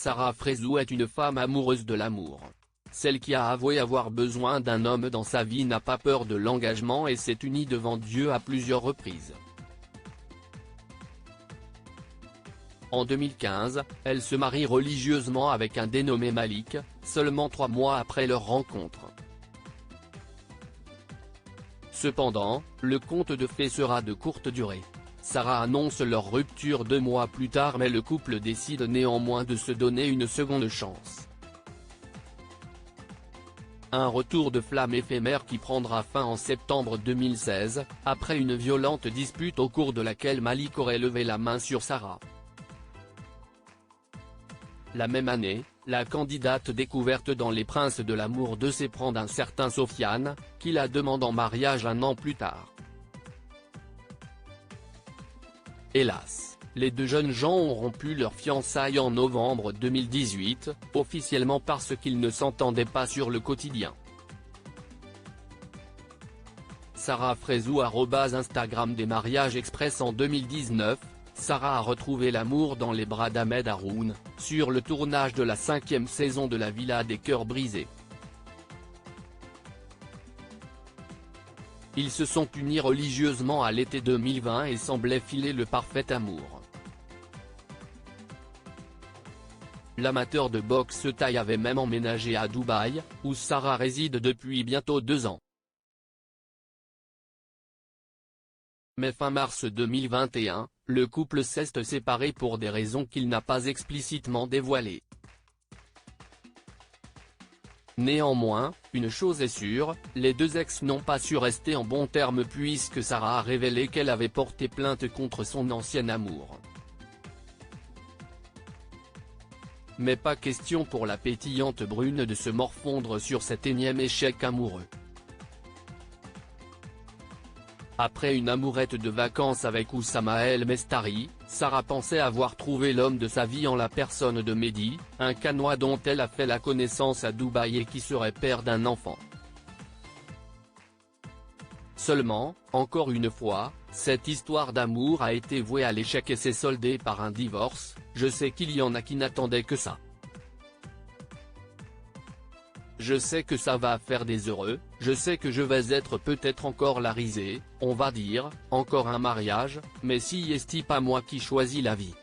Sarah Frézou est une femme amoureuse de l'amour. Celle qui a avoué avoir besoin d'un homme dans sa vie n'a pas peur de l'engagement et s'est unie devant Dieu à plusieurs reprises. En 2015, elle se marie religieusement avec un dénommé Malik, seulement 3 mois après leur rencontre. Cependant, le conte de fées sera de courte durée. Sarah annonce leur rupture 2 mois plus tard, mais le couple décide néanmoins de se donner une seconde chance. Un retour de flamme éphémère qui prendra fin en septembre 2016, après une violente dispute au cours de laquelle Malik aurait levé la main sur Sarah. La même année, la candidate découverte dans Les Princes de l'amour 2 s'éprend d'un certain Sofiane, qui la demande en mariage 1 an plus tard. Hélas, les 2 jeunes gens ont rompu leur fiançailles en novembre 2018, officiellement parce qu'ils ne s'entendaient pas sur le quotidien. Sarah Frézou @Instagram des mariages express en 2019, Sarah a retrouvé l'amour dans les bras d'Ahmed Haroun, sur le tournage de la 5e saison de La Villa des cœurs brisés. Ils se sont unis religieusement à l'été 2020 et semblaient filer le parfait amour. L'amateur de boxe thaï avait même emménagé à Dubaï, où Sarah réside depuis bientôt 2 ans. Mais fin mars 2021, le couple s'est séparé pour des raisons qu'il n'a pas explicitement dévoilées. Néanmoins, une chose est sûre, les 2 ex n'ont pas su rester en bons termes puisque Sarah a révélé qu'elle avait porté plainte contre son ancien amour. Mais pas question pour la pétillante brune de se morfondre sur cet énième échec amoureux. Après une amourette de vacances avec Oussama El Mestari, Sarah pensait avoir trouvé l'homme de sa vie en la personne de Mehdi, un Canois dont elle a fait la connaissance à Dubaï et qui serait père d'un enfant. Seulement, encore une fois, cette histoire d'amour a été vouée à l'échec et s'est soldée par un divorce. Je sais qu'il y en a qui n'attendaient que ça. Je sais que ça va faire des heureux, je sais que je vais être peut-être encore la risée, on va dire, encore un mariage, mais si est-ce pas moi qui choisis la vie.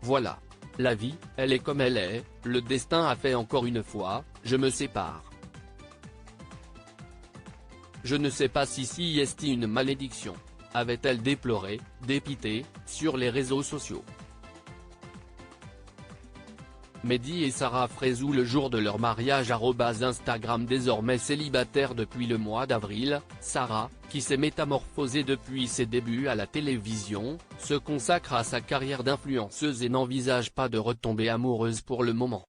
Voilà. La vie, elle est comme elle est, le destin a fait encore une fois, je me sépare. Je ne sais pas si est une malédiction, avait-elle déploré, dépitée, sur les réseaux sociaux. Mehdi et Sarah Frézou le jour de leur mariage @Instagram désormais célibataire depuis le mois d'avril, Sarah, qui s'est métamorphosée depuis ses débuts à la télévision, se consacre à sa carrière d'influenceuse et n'envisage pas de retombée amoureuse pour le moment.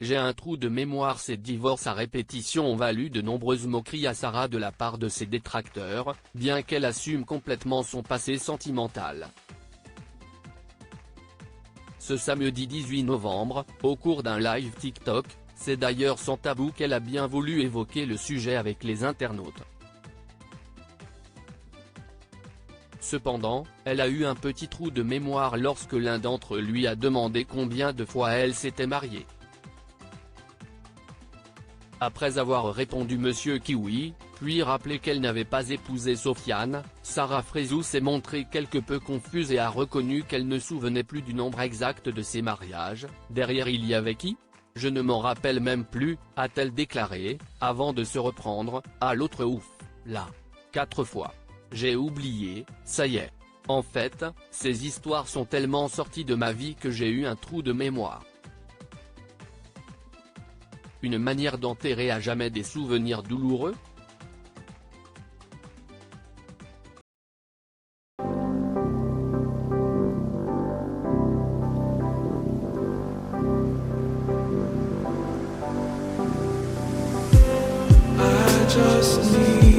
J'ai un trou de mémoire. Ces divorces à répétition ont valu de nombreuses moqueries à Sarah de la part de ses détracteurs, bien qu'elle assume complètement son passé sentimental. Ce samedi 18 novembre, au cours d'un live TikTok, c'est d'ailleurs sans tabou qu'elle a bien voulu évoquer le sujet avec les internautes. Cependant, elle a eu un petit trou de mémoire lorsque l'un d'entre eux lui a demandé combien de fois elle s'était mariée. Après avoir répondu Monsieur Kiwi, puis rappelé qu'elle n'avait pas épousé Sofiane, Sarah Frézou s'est montrée quelque peu confuse et a reconnu qu'elle ne souvenait plus du nombre exact de ses mariages. Derrière il y avait qui? Je ne m'en rappelle même plus, a-t-elle déclaré, avant de se reprendre, à l'autre ouf, là. 4 fois. J'ai oublié, ça y est. En fait, ces histoires sont tellement sorties de ma vie que j'ai eu un trou de mémoire. Une manière d'enterrer à jamais des souvenirs douloureux? I just need